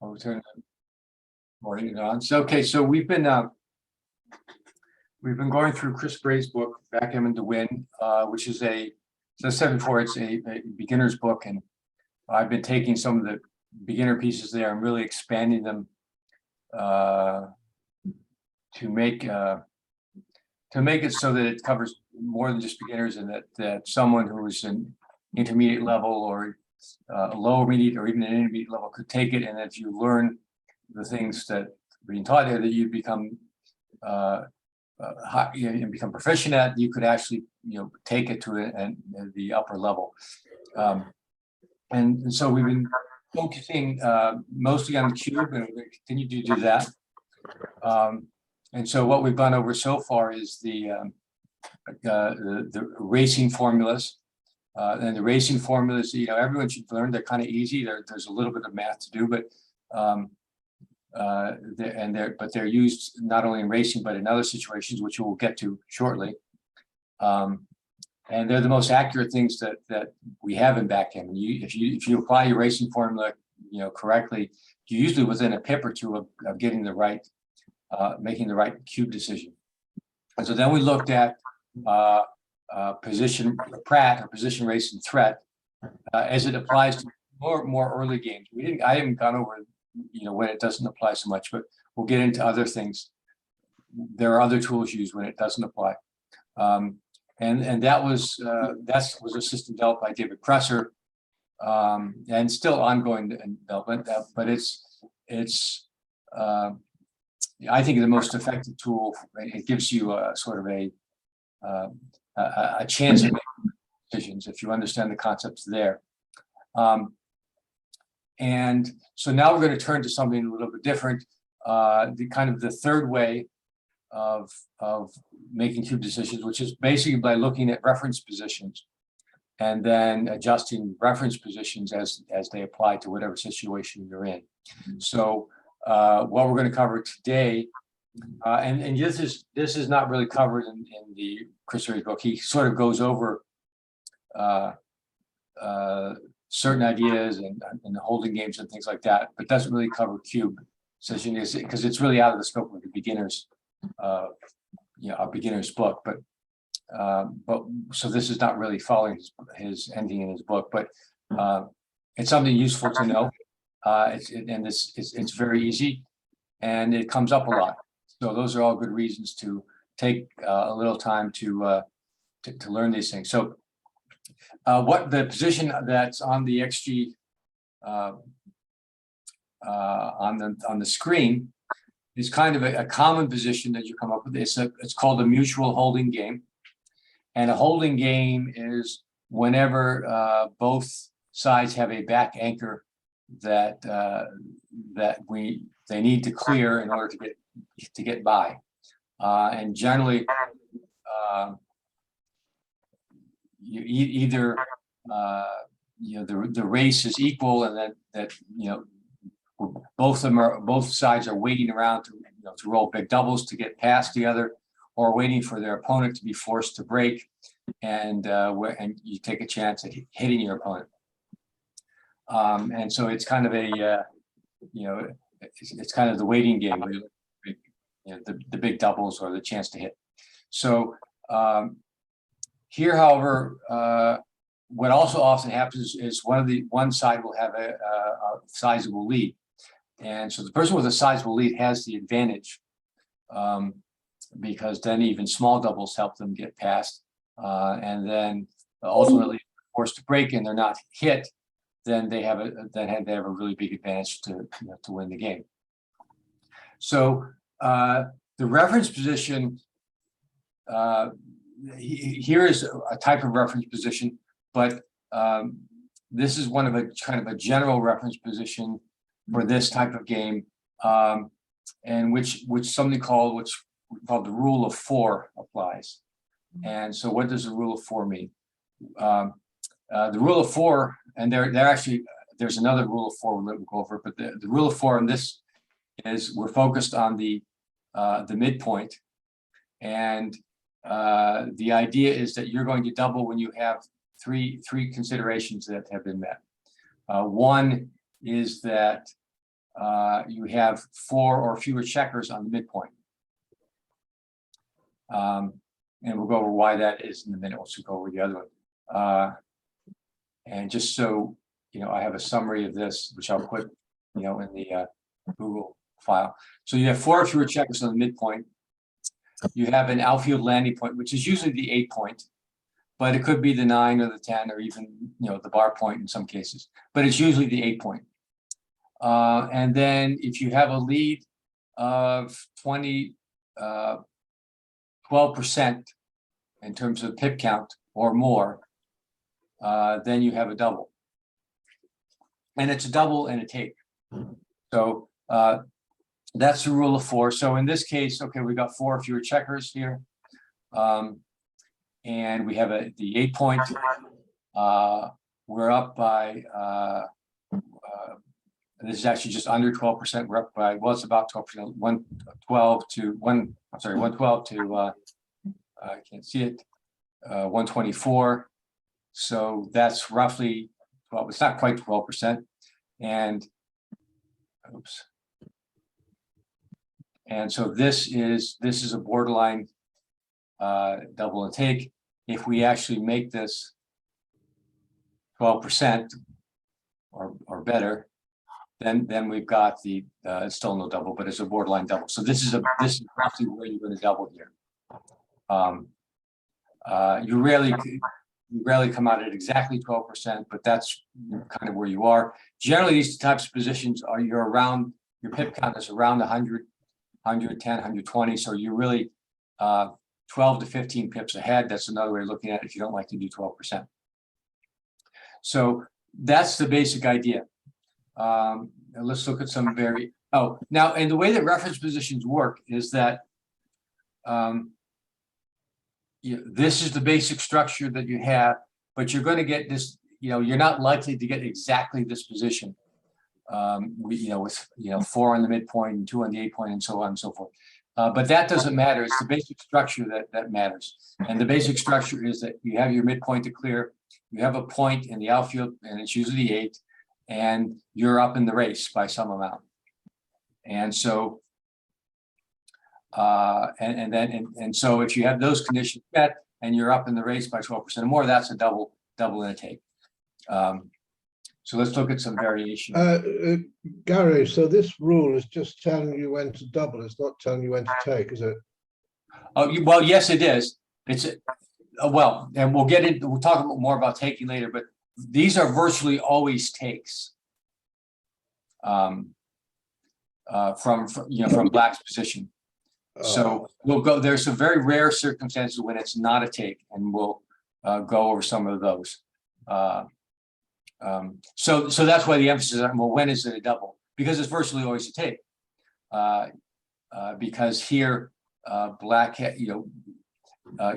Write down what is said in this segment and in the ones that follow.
I'll turn the morning on. So, okay, so we've been going through Chris Bray's book, Backgammon to Win, which is as I said before, it's a beginner's book, and I've been taking some of the beginner pieces there and really expanding them to make it so that it covers more than just beginners, and that someone who is an intermediate level or a low intermediate or even an intermediate level could take it, and if you learn the things that are being taught there, that you become and become proficient at, you could actually take it to the upper level. And so we've been focusing mostly on the cube, and we're going to continue to do that. And so what we've gone over so far is the racing formulas. And the racing formulas, everyone should learn. They're kind of easy. There's a little bit of math to do, but they're used not only in racing but in other situations, which we'll get to shortly. And they're the most accurate things that we have in backgammon. If you apply your racing formula, correctly, you're usually within a pip or two of getting the right, making the right cube decision. And so then we looked at position Pratt, or position, race, and threat, as it applies to more early games. I haven't gone over when it doesn't apply so much, but we'll get into other things. There are other tools used when it doesn't apply. And that was a system developed by David Presser, and still ongoing development. But it's I think the most effective tool. It gives you a sort of a chance of making decisions if you understand the concepts there. And so now we're going to turn to something a little bit different. The third way of making cube decisions, which is basically by looking at reference positions and then adjusting reference positions as they apply to whatever situation you're in. So what we're going to cover today, and this is not really covered in the Chris Bray's book. He sort of goes over certain ideas and the holding games and things like that, but doesn't really cover cube decision, because it's really out of the scope of the beginners, a beginner's book. But so this is not really following his ending in his book, but it's something useful to know. It's very easy, and it comes up a lot. So those are all good reasons to take a little time to learn these things. So what the position that's on the XG on the screen is kind of a common position that you come up with. It's called a mutual holding game, and a holding game is whenever both sides have a back anchor that they need to clear in order to get by, and generally you either the race is equal, and that both sides are waiting around to roll big doubles to get past the other, or waiting for their opponent to be forced to break, and you take a chance at hitting your opponent. And so it's kind of it's kind of the waiting game, the big doubles or the chance to hit. So here, however, what also often happens is one side will have a sizable lead, and so the person with a sizable lead has the advantage, because then even small doubles help them get past, and then ultimately forced to break and they're not hit, then they have a really big advantage to win the game. So the reference position, here is a type of reference position, but this is one of kind of a general reference position for this type of game, and which something called the rule of 4 applies. And so what does the rule of 4 mean? The rule of 4, and there's another rule of 4 we'll go over, but the rule of 4 in this is we're focused on the midpoint, and the idea is that you're going to double when you have three considerations that have been met. One is that you have 4 or fewer checkers on the midpoint. And we'll go over why that is in a minute. We'll go over the other one. And just so, I have a summary of this, which I'll put, in the Google file. So you have 4 or fewer checkers on the midpoint. You have an outfield landing point, which is usually the 8 point, but it could be the 9 or the 10 or even, the bar point in some cases, but it's usually the 8 point. And then if you have a lead of 12% in terms of pip count or more, then you have a double. And it's a double and a take. So that's the rule of 4. So in this case, okay, we got 4 or fewer checkers here. And we have the 8 point. We're up by, this is actually just under 12%. We're up by, well, it's about 12%, 112 to, I can't see it, 124. So that's roughly, well, it's not quite 12%. And, oops. And so this is a borderline double and take. If we actually make this 12% or better, then we've got the it's still no double, but it's a borderline double. So this is roughly where you're going to double here. You rarely come out at exactly 12%, but that's kind of where you are. Generally, these types of positions are your pip count is around 100, 110, 120. So you're really 12 to 15 pips ahead. That's another way of looking at it if you don't like to do 12%. So that's the basic idea. Let's look at some now, and the way that reference positions work is that this is the basic structure that you have, but you're going to get this, you're not likely to get exactly this position. With 4 on the midpoint and 2 on the 8 point and so on and so forth. But that doesn't matter. It's the basic structure that matters. And the basic structure is that you have your midpoint to clear, you have a point in the outfield, and it's usually the 8, and you're up in the race by some amount. And so, so if you have those conditions met and you're up in the race by 12% or more, that's a double and a take. So let's look at some variation. Gary, so this rule is just telling you when to double. It's not telling you when to take, is it? Oh, well, yes, it is. It's well, and we'll talk more about taking later, but these are virtually always takes from Black's position. So we'll go. There's some very rare circumstances when it's not a take, and we'll go over some of those. So that's why the emphasis on, well, when is it a double? Because it's virtually always a take. Because here, Black,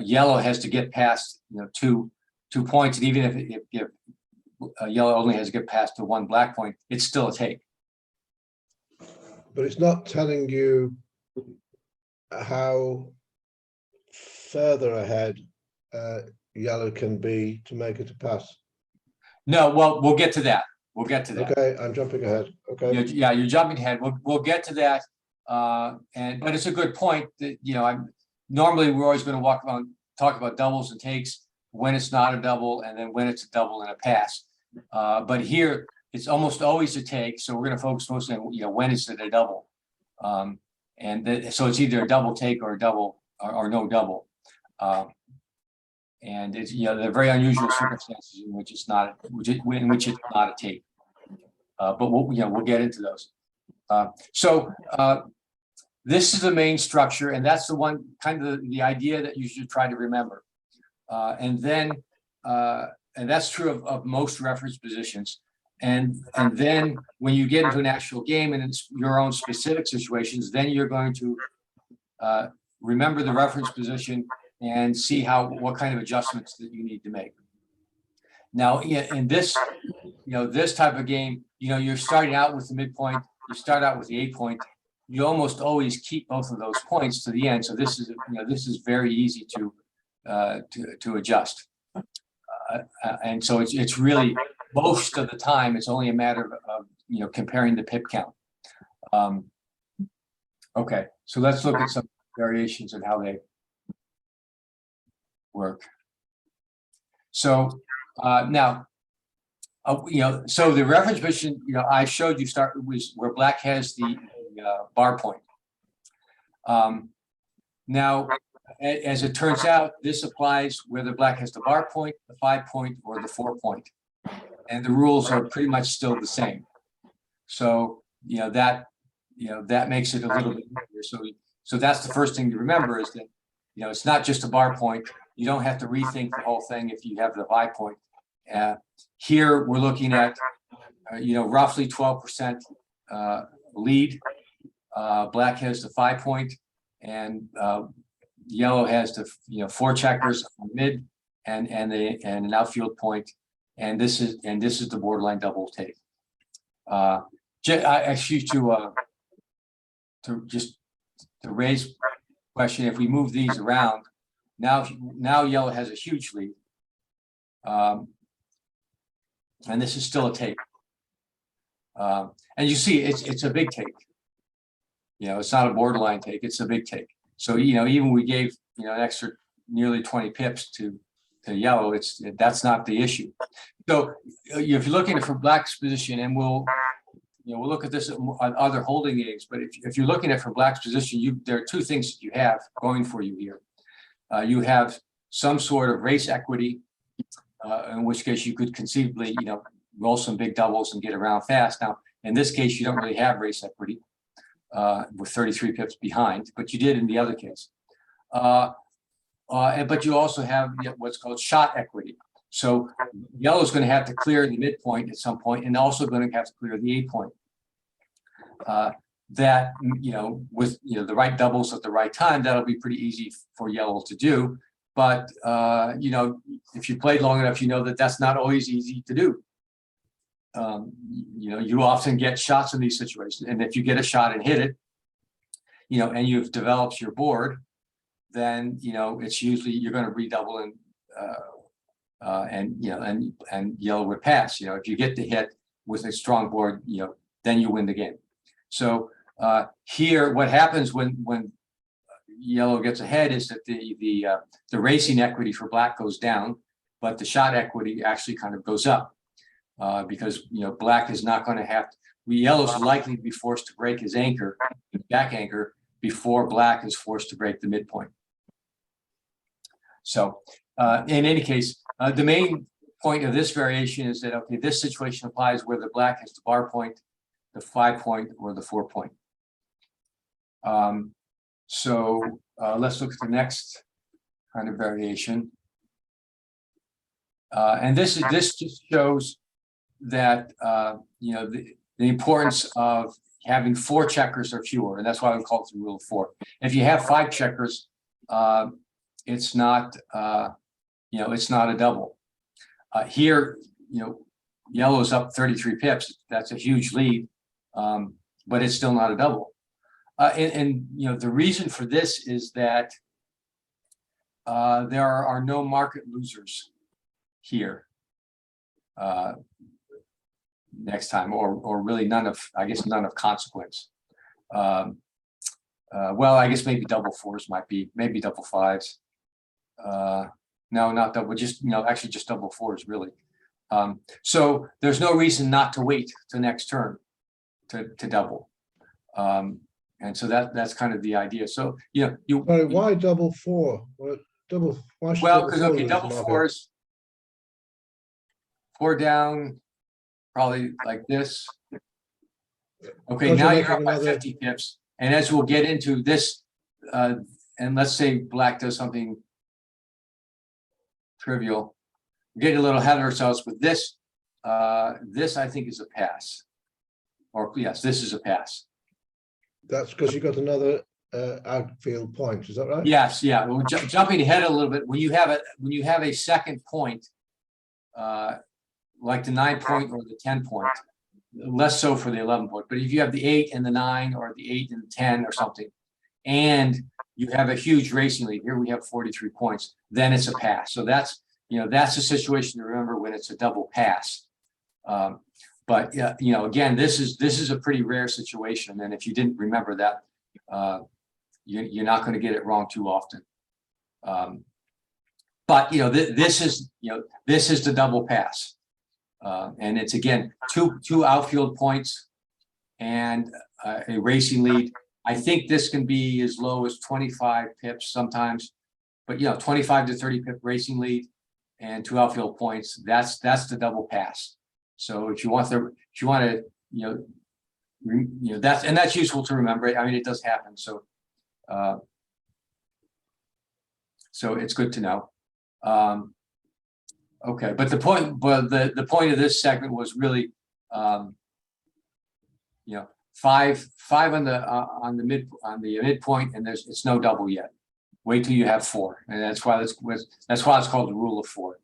yellow has to get past, 2 points, and even if yellow only has to get past the 1 Black point, it's still a take. But it's not telling you how further ahead yellow can be to make it a pass. No, well, we'll get to that. Okay, I'm jumping ahead. Okay. Yeah, you're jumping ahead. We'll get to that. But it's a good point that, normally we're always going to talk about doubles and takes when it's not a double, and then when it's a double and a pass. But here it's almost always a take. So we're going to focus mostly on, when is it a double? So it's either a double take or a double or no double. And it's, there are very unusual circumstances in which it's not a take. But we'll get into those. This is the main structure, and that's the one kind of the idea that you should try to remember. And that's true of most reference positions. And then when you get into an actual game and it's your own specific situations, then you're going to remember the reference position and see what kind of adjustments that you need to make. Now, in this, this type of game, you're starting out with the midpoint, you start out with the 8 point, you almost always keep both of those points to the end. So this is very easy to adjust. And so it's really, most of the time, it's only a matter of comparing the pip count. Okay, so let's look at some variations of how they work. So now, so the reference position, I showed you was where black has the bar point. Now, as it turns out, this applies whether black has the bar point, the 5 point, or the 4 point, and the rules are pretty much still the same. So that makes it a little bit easier. So that's the first thing to remember is that it's not just a bar point. You don't have to rethink the whole thing if you have the 5 point. Here we're looking at roughly 12% lead. Black has the 5 point, and yellow has the 4 checkers on mid and an outfield point, and this is the borderline double take. Excuse to raise question. If we move these around, now yellow has a huge lead, and this is still a take. And you see, it's a big take. It's not a borderline take; it's a big take. So even we gave an extra nearly 20 pips to yellow. That's not the issue. So if you're looking for black's position, and we'll look at this on other holding games, but if you're looking at for black's position, there are two things that you have going for you here. You have some sort of race equity, in which case you could conceivably, roll some big doubles and get around fast. Now, in this case, you don't really have race equity with 33 pips behind, but you did in the other case. But you also have what's called shot equity. So yellow is going to have to clear the midpoint at some point, and also going to have to clear the 8 point. That with the right doubles at the right time, that'll be pretty easy for yellow to do. But if you played long enough, that's not always easy to do. You often get shots in these situations, and if you get a shot and hit it, and you've developed your board, then it's usually you're going to redouble and yellow would pass. If you get the hit with a strong board, then you win the game. So here, what happens when yellow gets ahead is that the racing equity for black goes down, but the shot equity actually kind of goes up because black is not going to have to. Yellow's likely to be forced to break his anchor, back anchor, before black is forced to break the midpoint. So in any case, the main point of this variation is that, okay, this situation applies whether black has the bar point, the 5 point, or the 4 point. So let's look at the next kind of variation. And this just shows that, the importance of having 4 checkers or fewer, and that's why we call it the rule of 4. If you have 5 checkers, it's not it's not a double. Here, yellow's up 33 pips. That's a huge lead, but it's still not a double. And the reason for this is that there are no market losers here next time, or really none of consequence. Well, I guess maybe double 4s might be, maybe double 5s. No, not double, just actually just double 4s really. So there's no reason not to wait till next turn to double. And so that's kind of the idea. So why double 4? Well, because okay, double 4s, 4 down, probably like this. Okay, now you're up by 50 pips, and as we'll get into this, and let's say black does something trivial, we're getting a little ahead of ourselves, but this I think is a pass, or yes, this is a pass. That's because you got another outfield point, is that right? Yes, yeah. Well, jumping ahead a little bit, when you have a second point, like the 9 point or the 10 point, less so for the 11 point, but if you have the 8 and the 9, or the 8 and the 10 or something, and you have a huge racing lead, here we have 43 points, then it's a pass. So that's a situation to remember when it's a double pass. But yeah, again, this is a pretty rare situation, and if you didn't remember that, you're not going to get it wrong too often. But this is the double pass, and it's again two outfield points and a racing lead. I think this can be as low as 25 pips sometimes, but 25 to 30 pip racing lead and two outfield points. That's the double pass. So if you want to, that's useful to remember. I mean, it does happen. So, so it's good to know. Okay, but the point of this segment was really, five on the midpoint, and it's no double yet. Wait till you have four, and that's why it's called the rule of four.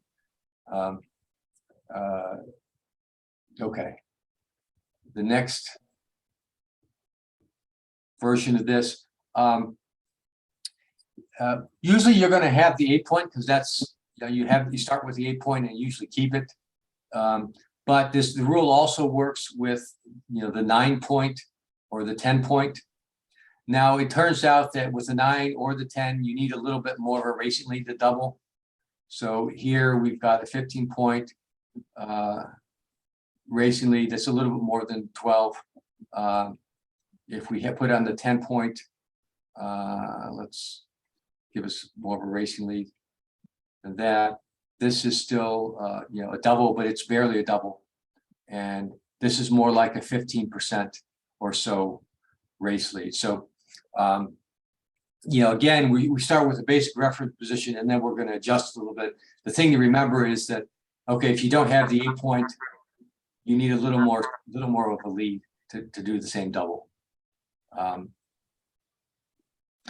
Okay, the next version of this. Usually you're going to have the 8 point because that's you start with the 8 point and usually keep it. But the rule also works with the 9 point or the 10 point. Now it turns out that with the 9 or the 10, you need a little bit more of a racing lead to double. So here we've got a 15 point racing lead that's a little bit more than 12. If we put on the 10 point, let's give us more of a racing lead than that. This is still a double, but it's barely a double. And this is more like a 15% or so race lead. So again, we start with a basic reference position and then we're going to adjust a little bit. The thing to remember is that, okay, if you don't have the 8 point, you need a little more of a lead to do the same double.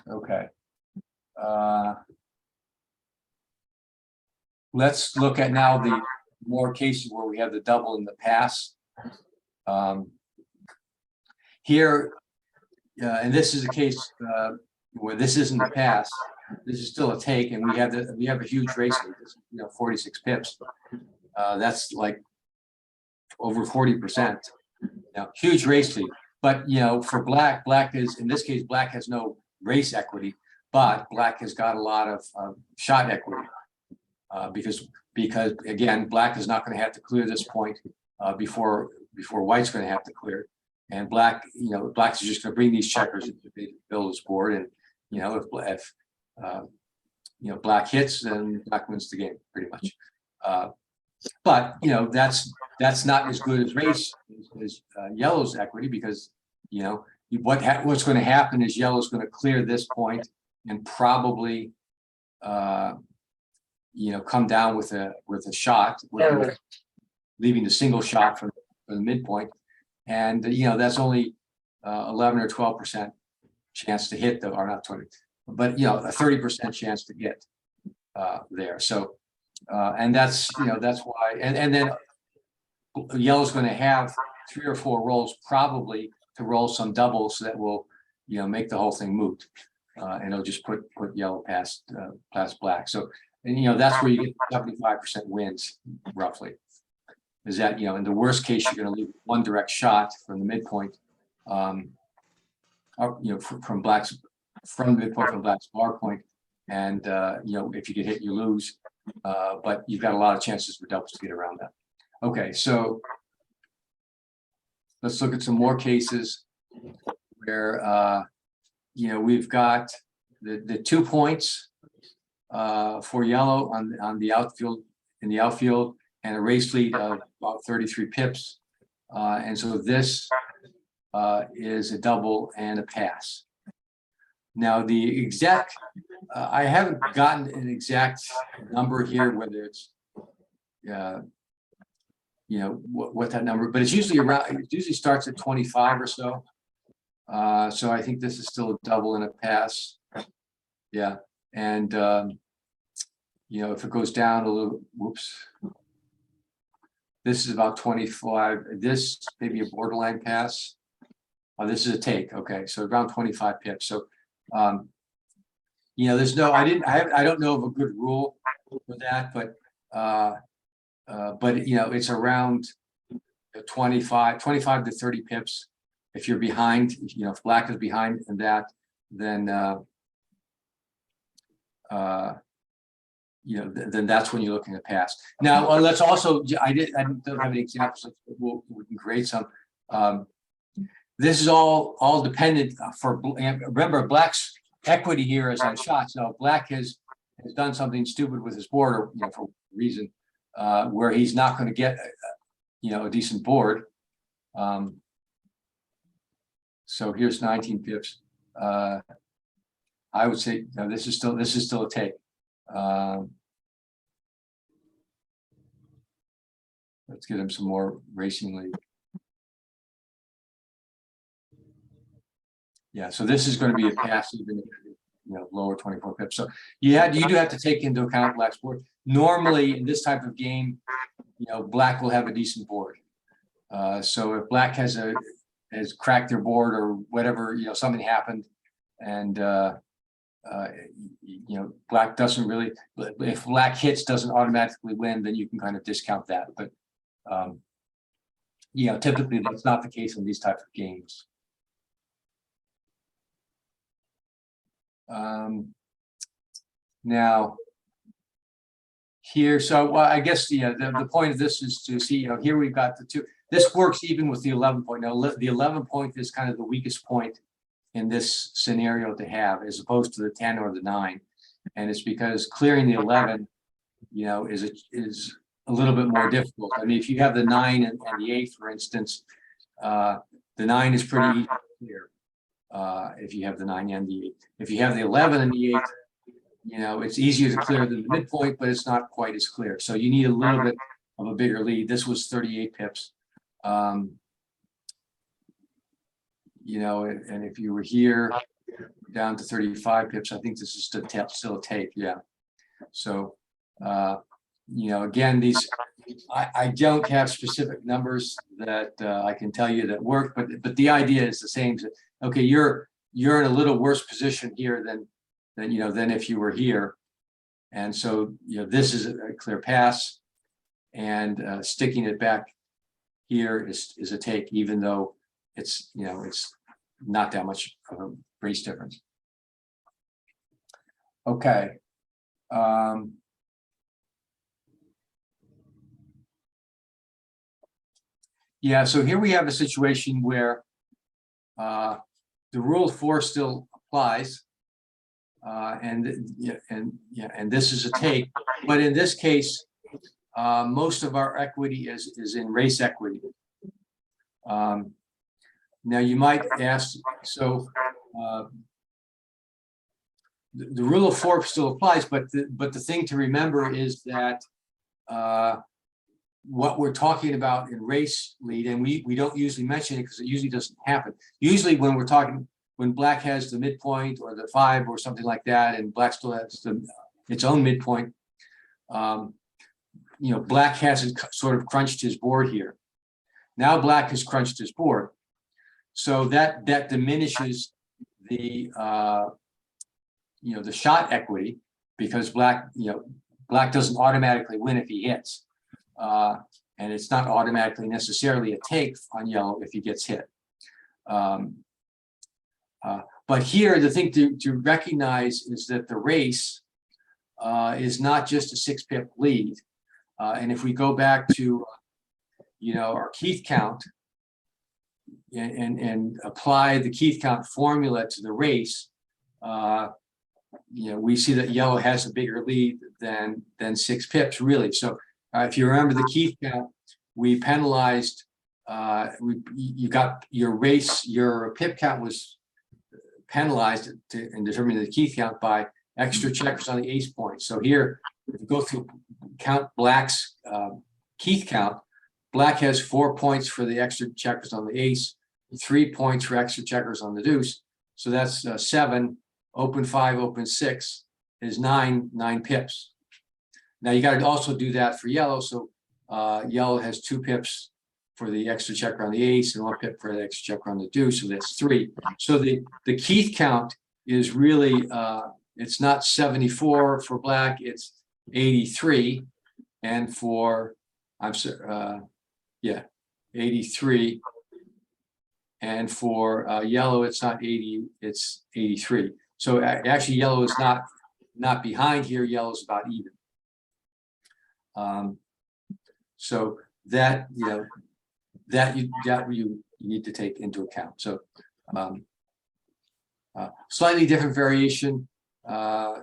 Okay. Let's look at now the more cases where we have the double in the pass. Here, and this is a case where this isn't the pass. This is still a take, and we have a huge race lead, 46 pips. That's like over 40%. Huge race lead. But for black is in this case, black has no race equity, but black has got a lot of shot equity because again, black is not going to have to clear this point before white's going to have to clear it. And black is just going to bring these checkers to build his board, and if black hits, then black wins the game pretty much. But that's not as good as race as yellow's equity, because what's going to happen is yellow's going to clear this point and probably come down with a shot, leaving the single shot from the midpoint, and that's only 11 or 12% chance to hit, though, or not 20, but a 30% chance to get there. So and that's why, and then yellow's going to have 3 or 4 rolls probably to roll some doubles that will make the whole thing moot, and it'll just put yellow past black. So that's where you get 75% wins roughly. Is that in the worst case you're going to leave one direct shot from the midpoint, from black's midpoint from black's bar point, and if you get hit you lose, but you've got a lot of chances for doubles to get around that. Okay, so let's look at some more cases where we've got the 2 points for yellow on the outfield, and a race lead of about 33 pips, and so this is a double and a pass. Now the exact I haven't gotten an exact number here, whether it's what that number, but it's usually around, it usually starts at 25 or so. So I think this is still a double and a pass. Yeah. And if it goes down a little, whoops, this is about 25. This maybe a borderline pass. Oh, this is a take. Okay, so around 25 pips. So there's no, I don't know of a good rule for that, but it's around 25 to 30 pips. If you're behind, if black is behind in that, then then that's when you're looking to pass. Now, let's also, I don't have any examples, we can create some. This is all dependent remember, black's equity here is on shots. Now, black has done something stupid with his board, or for a reason where he's not going to get a decent board. So here's 19 pips. I would say this is still a take. Let's get him some more racing league. Yeah, so this is going to be a pass, even lower 24 pips. So you do have to take into account black's board. Normally in this type of game, black will have a decent board. So if black has cracked their board or whatever, something happened, and black doesn't really. If black hits doesn't automatically win, then you can kind of discount that. But typically that's not the case in these types of games. Now here, so I guess the point of this is to see, here we've got the two. This works even with the 11 point. Now the 11 point is kind of the weakest point in this scenario to have, as opposed to the 10 or the 9, and it's because clearing the 11, is a little bit more difficult. I mean, if you have the 9 and the 8, for instance, the 9 is pretty easy to clear. If you have the 9 and the 8, if you have the 11 and the 8, it's easier to clear than the midpoint, but it's not quite as clear. So you need a little bit of a bigger lead. This was 38 pips. And if you were here down to 35 pips, I think this is still a take. Yeah. So, again, I don't have specific numbers that I can tell you that work, but the idea is the same. Okay, you're in a little worse position here than if you were here, and so this is a clear pass, and sticking it back here is a take, even though it's it's not that much of a race difference. Okay. Yeah, so here we have a situation where the rule of 4 still applies, and this is a take, but in this case, most of our equity is in race equity. Now you might ask, so the rule of 4 still applies, but the thing to remember is that what we're talking about in race lead, and we don't usually mention it because it usually doesn't happen. Usually when black has the midpoint or the 5 or something like that, and black still has its own midpoint, black hasn't sort of crunched his board here. Now black has crunched his board, so that diminishes the the shot equity, because black doesn't automatically win if he hits, and it's not automatically necessarily a take on yellow if he gets hit. But here, the thing to recognize is that the race is not just a 6-pip lead. And if we go back to, our Keith count and apply the Keith count formula to the race, we see that yellow has a bigger lead than 6 pips, really. So if you remember the Keith count, we penalized, you got your race, your pip count was penalized in determining the Keith count by extra checkers on the ace point. So here, if you go through count black's Keith count, black has 4 points for the extra checkers on the ace, 3 points for extra checkers on the deuce. So that's 7, open 5, open 6 is 9 pips. Now you got to also do that for yellow. So yellow has 2 pips for the extra checker on the ace and 1 pip for the extra checker on the deuce. So that's 3. So the Keith count is really, it's not 74 for black, it's 83. And for, 83. And for yellow, it's not 80, it's 83. So actually yellow is not behind here, yellow is about even. So that, you need to take into account. So slightly different variation.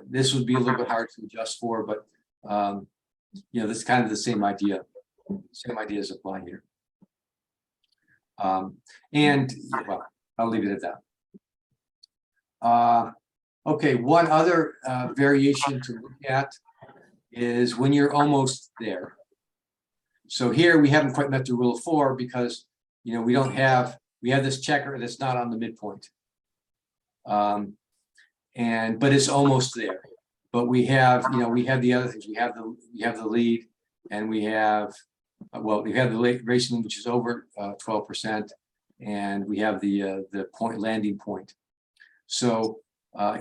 This would be a little bit hard to adjust for, but this is kind of the same idea. Same ideas apply here. And well, I'll leave it at that. Okay, one other variation to look at is when you're almost there. So here we haven't quite met the rule of 4 because we have this checker that's not on the midpoint. But it's almost there. But we have the other things. We have the lead, and we have the racing, which is over 12%, and we have the landing point. So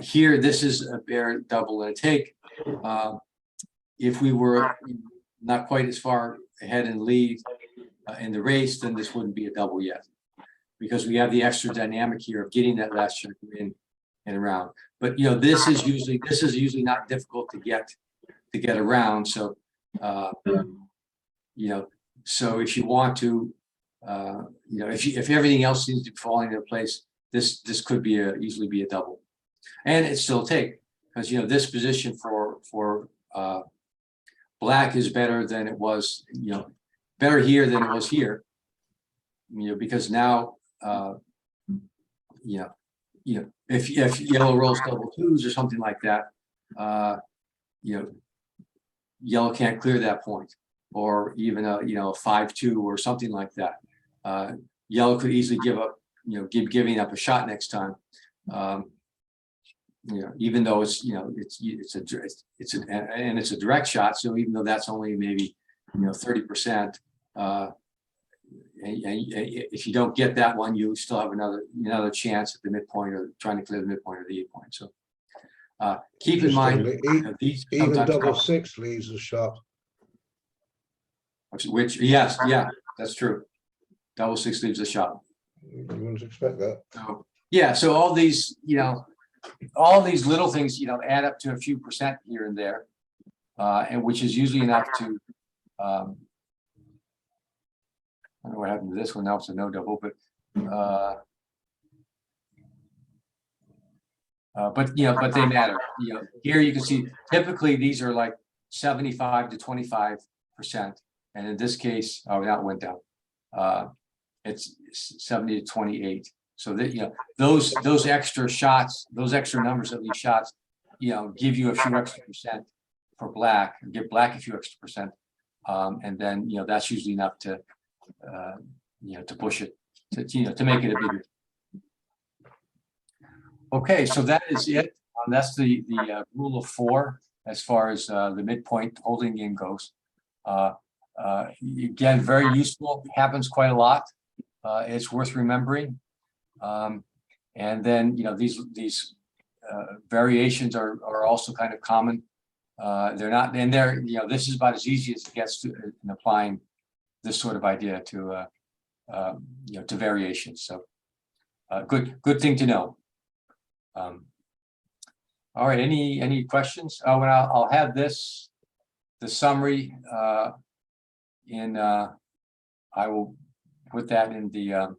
here, this is a bare, double, and a take. If we were not quite as far ahead in lead in the race, then this wouldn't be a double yet, because we have the extra dynamic here of getting that last checker in and around. But this is usually not difficult to get around. So so if you want to, if everything else seems to be falling into place, this could be easily be a double, and it's still a take, because this position for black is better than it was, better here than it was here, because now if yellow rolls double twos or something like that, yellow can't clear that point, or even a 5-2 or something like that. Yellow could easily give up, giving up a shot next time. Even though it's a direct shot, so even though that's only maybe 30%, if you don't get that one, you still have another chance at the midpoint, or trying to clear the midpoint or the 8 point. So keep in mind, these even double 6 leaves a shot. Which yes, yeah, that's true. Double 6 leaves a shot. You wouldn't expect that. So yeah, so all these little things add up to a few percent here and there, and which is usually enough to I don't know what happened to this one. Now it's a no double, but they matter. Here you can see typically these are like 75 to 25%, and in this case, that went down. It's 70 to 28. So that those extra shots, those extra numbers of these shots, give you a few extra percent for black, give black a few extra percent, and then that's usually enough to push it to make it a bigger. Okay, so that is it. That's the rule of 4 as far as the midpoint holding game goes. Again, very useful. Happens quite a lot. It's worth remembering. And then these variations are also kind of common. They're not, and this is about as easy as it gets to in applying this sort of idea to to variations. So good thing to know. All right, any questions? Oh, and I'll have the summary I will put that in the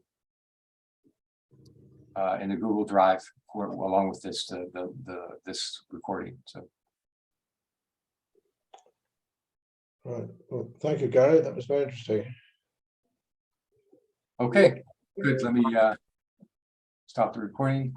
Google Drive along with this this recording. So. Right. Well, thank you, Gary. That was very interesting. Okay, good. Let me stop the recording.